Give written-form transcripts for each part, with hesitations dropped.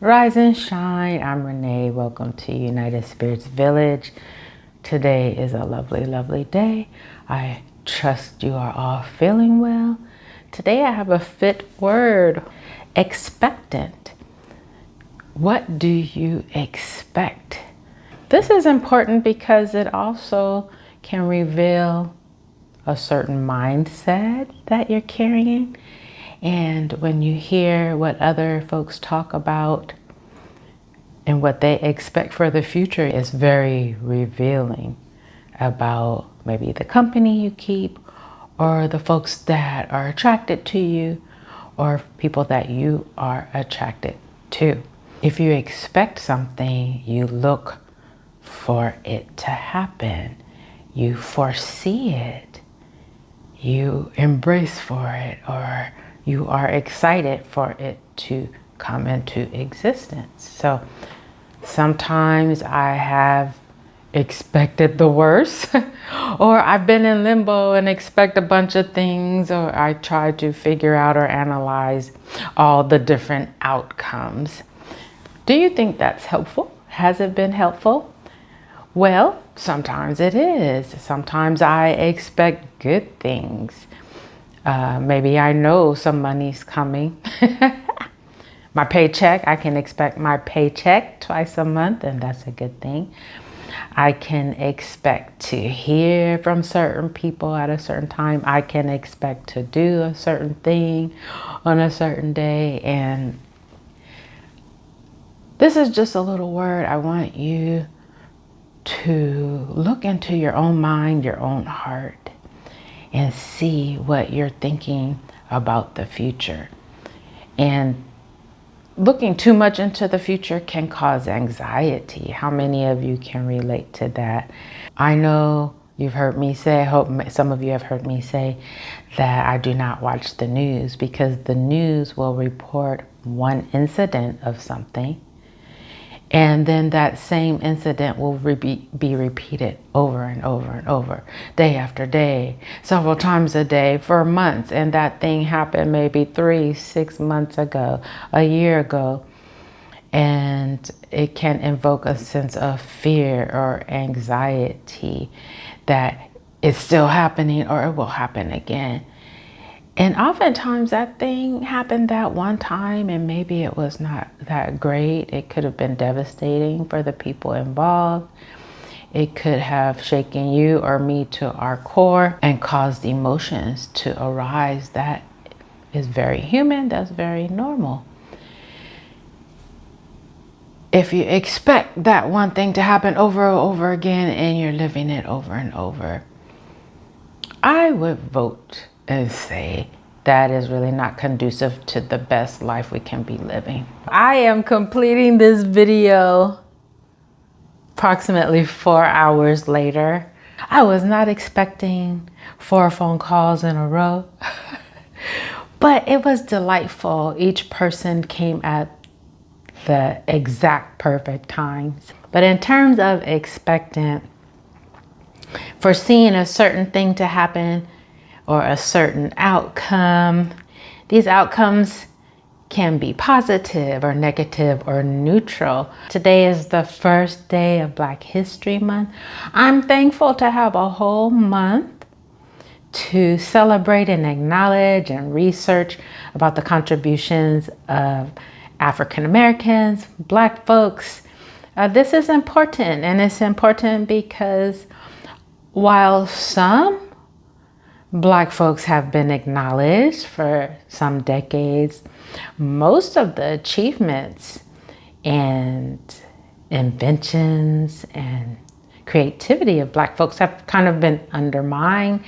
Rise and shine. I'm Renee. Welcome to United Spirits Village. Today is a lovely, lovely day. I trust you are all feeling well. Today I have a fit word, expectant. What do you expect? This is important because it also can reveal a certain mindset that you're carrying. And when you hear what other folks talk about and what they expect for the future, is very revealing about maybe the company you keep, or the folks that are attracted to you, or people that you are attracted to. If you expect something, you look for it to happen. You foresee it. You embrace for it, or you are excited for it to come into existence. So sometimes I have expected the worst, or I've been in limbo and expect a bunch of things, or I try to figure out or analyze all the different outcomes. Do you think that's helpful? Has it been helpful? Well, sometimes it is. Sometimes I expect good things. Maybe I know some money's coming. My paycheck, I can expect my paycheck twice a month, and that's a good thing. I can expect to hear from certain people at a certain time. I can expect to do a certain thing on a certain day. And this is just a little word. I want you to look into your own mind, your own heart, and see what you're thinking about the future. And looking too much into the future can cause anxiety. How many of you can relate to that? I know you've heard me say, I hope some of you have heard me say that I do not watch the news, because the news will report one incident of something, and then that same incident will be repeated over and over and over, day after day, several times a day for months. And that thing happened maybe 3-6 months ago, a year ago. And it can invoke a sense of fear or anxiety that it's still happening, or it will happen again. And oftentimes that thing happened that one time, and maybe it was not that great. It could have been devastating for the people involved. It could have shaken you or me to our core and caused emotions to arise. That is very human. That's very normal. If you expect that one thing to happen over and over again, and you're living it over and over, I would vote and say that is really not conducive to the best life we can be living. I am completing this video approximately 4 hours later. I was not expecting 4 phone calls in a row, but it was delightful. Each person came at the exact perfect times. But in terms of expectant, foreseeing a certain thing to happen or a certain outcome, these outcomes can be positive or negative or neutral. Today is the first day of Black History Month. I'm thankful to have a whole month to celebrate and acknowledge and research about the contributions of African Americans, Black folks. This is important, and it's important because while some Black folks have been acknowledged for some decades, most of the achievements and inventions and creativity of Black folks have kind of been undermined.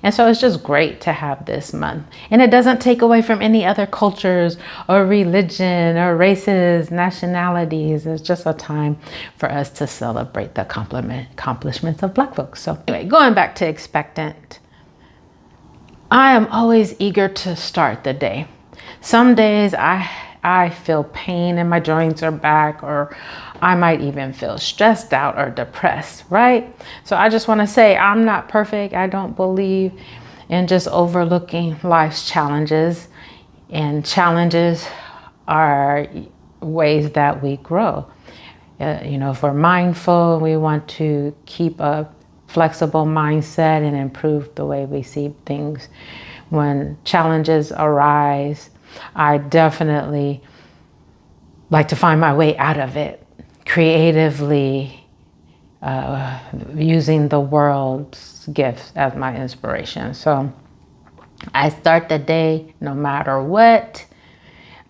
And so it's just great to have this month. And it doesn't take away from any other cultures or religion or races, nationalities. It's just a time for us to celebrate the accomplishments of Black folks. So anyway, going back to expectant, I am always eager to start the day. Some days I feel pain in my joints or back, or I might even feel stressed out or depressed, right? So I just want to say I'm not perfect. I don't believe in just overlooking life's challenges. And challenges are ways that we grow. If we're mindful, we want to keep a flexible mindset and improve the way we see things. When challenges arise, I definitely like to find my way out of it creatively, using the world's gifts as my inspiration. So I start the day no matter what,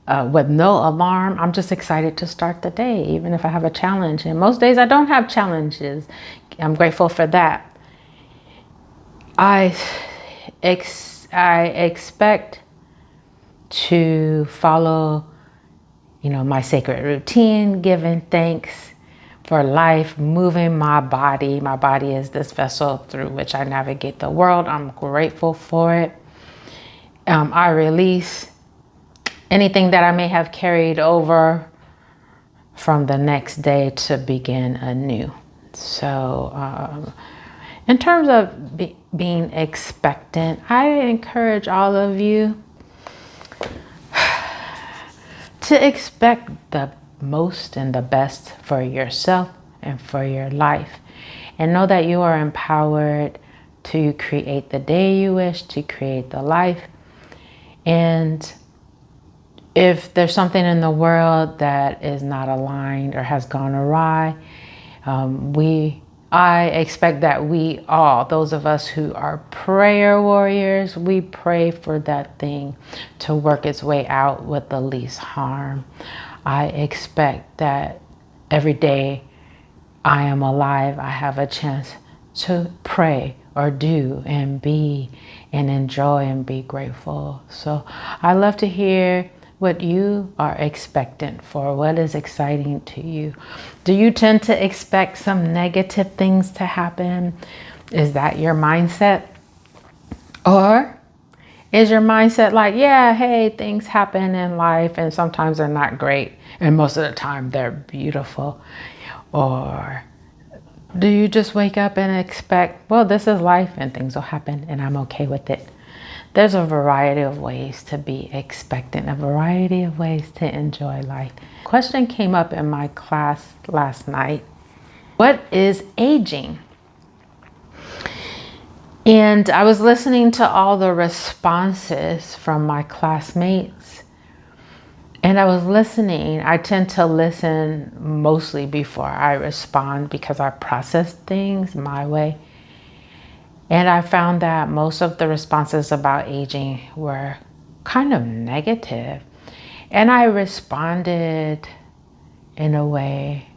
with no alarm. I'm just excited to start the day, even if I have a challenge. And most days I don't have challenges. I'm grateful for that. I expect to follow, my sacred routine, giving thanks for life, moving my body. My body is this vessel through which I navigate the world. I'm grateful for it. I release anything that I may have carried over from the next day to begin anew. So in terms of being expectant, I encourage all of you to expect the most and the best for yourself and for your life. And know that you are empowered to create the day you wish, to create the life. And if there's something in the world that is not aligned or has gone awry, I expect that we all, those of us who are prayer warriors, we pray for that thing to work its way out with the least harm. I expect that every day I am alive, I have a chance to pray or do and be and enjoy and be grateful. So I love to hear what you are expectant for. What is exciting to you? Do you tend to expect some negative things to happen? Is that your mindset? Or is your mindset like, yeah, hey, things happen in life and sometimes they're not great and most of the time they're beautiful? Or do you just wake up and expect, well, this is life and things will happen and I'm okay with it? There's a variety of ways to be expectant, a variety of ways to enjoy life. Question came up in my class last night. What is aging? And I was listening to all the responses from my classmates. And I was listening. I tend to listen mostly before I respond because I process things my way. And I found that most of the responses about aging were kind of negative. And I responded in a way,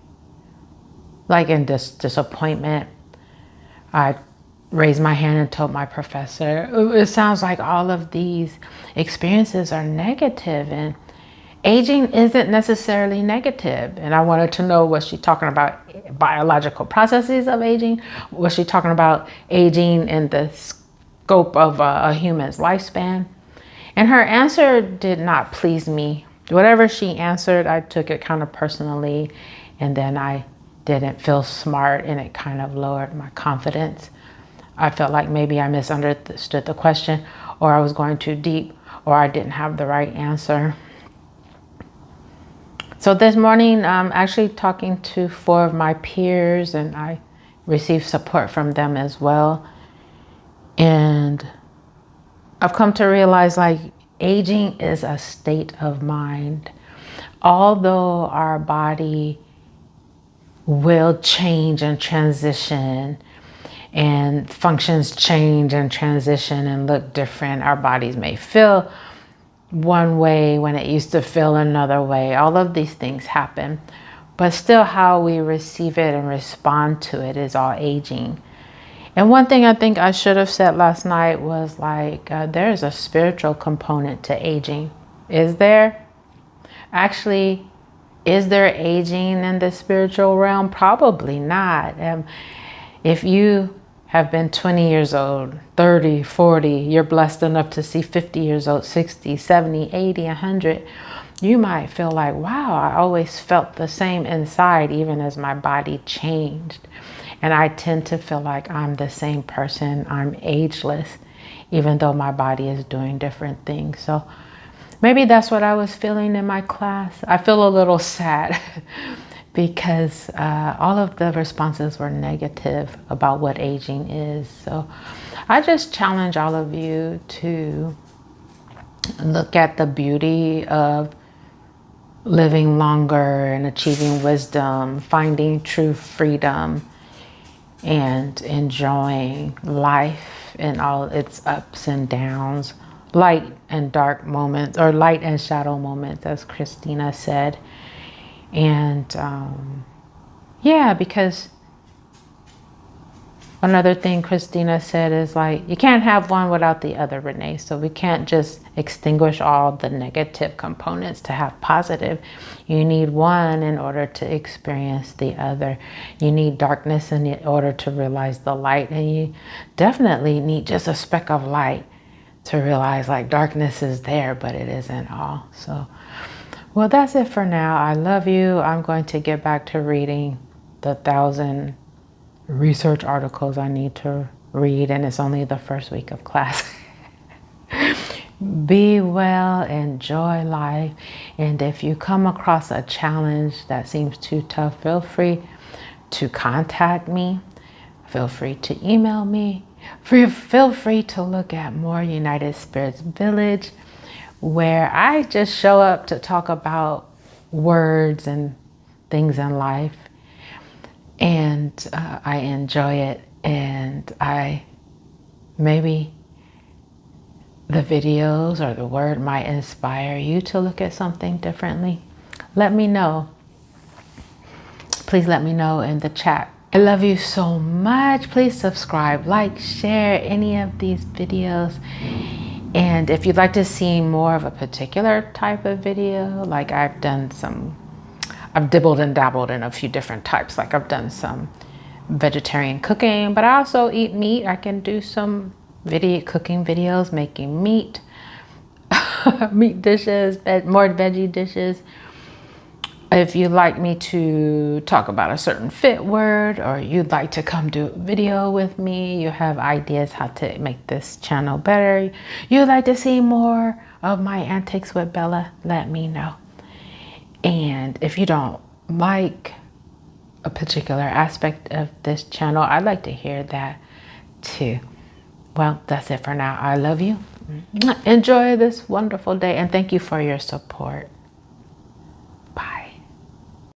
like in disappointment. I raised my hand and told my professor, it sounds like all of these experiences are negative and aging isn't necessarily negative. And I wanted to know, was she talking about biological processes of aging? Was she talking about aging in the scope of a human's lifespan? And her answer did not please me. Whatever she answered, I took it kind of personally, and then I didn't feel smart, and it kind of lowered my confidence. I felt like maybe I misunderstood the question, or I was going too deep, or I didn't have the right answer. So this morning, I'm actually talking to 4 of my peers, and I received support from them as well. And I've come to realize, like, aging is a state of mind. Although our body will change and transition, and functions change and transition and look different, our bodies may feel one way when it used to feel another way. All of these things happen, but still how we receive it and respond to it is all aging. And one thing I think I should have said last night was like, there's a spiritual component to aging. Is there? Actually, is there aging in the spiritual realm? Probably not. If you have been 20 years old, 30, 40, you're blessed enough to see 50 years old, 60, 70, 80, 100, you might feel like, wow, I always felt the same inside, even as my body changed. And I tend to feel like I'm the same person. I'm ageless, even though my body is doing different things. So maybe that's what I was feeling in my class. I feel a little sad because all of the responses were negative about what aging is. So I just challenge all of you to look at the beauty of living longer and achieving wisdom, finding true freedom, and enjoying life in all its ups and downs, light and dark moments, or light and shadow moments, as Christina said. And yeah, because another thing Christina said is like, you can't have one without the other, Renee. So we can't just extinguish all the negative components to have positive. You need one in order to experience the other. You need darkness in order to realize the light. And you definitely need just a speck of light to realize like darkness is there, but it isn't all. So, well, that's it for now. I love you. I'm going to get back to reading the 1,000 research articles I need to read, and it's only the first week of class. Be well, enjoy life, and if you come across a challenge that seems too tough, feel free to contact me. Feel free to email me. Feel free to look at more United Spirits Village, where I just show up to talk about words and things in life. And I enjoy it, and maybe the videos or the word might inspire you to look at something differently. Let me know. Please let me know in the chat. I love you so much. Please subscribe, like, share any of these videos. And if you'd like to see more of a particular type of video, like I've dibbled and dabbled in a few different types. Like I've done some vegetarian cooking, but I also eat meat. I can do some cooking videos, making meat, meat dishes, more veggie dishes. If you'd like me to talk about a certain fit word, or you'd like to come do a video with me, you have ideas how to make this channel better, you'd like to see more of my antics with Bella, let me know. And if you don't like a particular aspect of this channel, I'd like to hear that too. Well, that's it for now. I love you. Enjoy this wonderful day, and thank you for your support.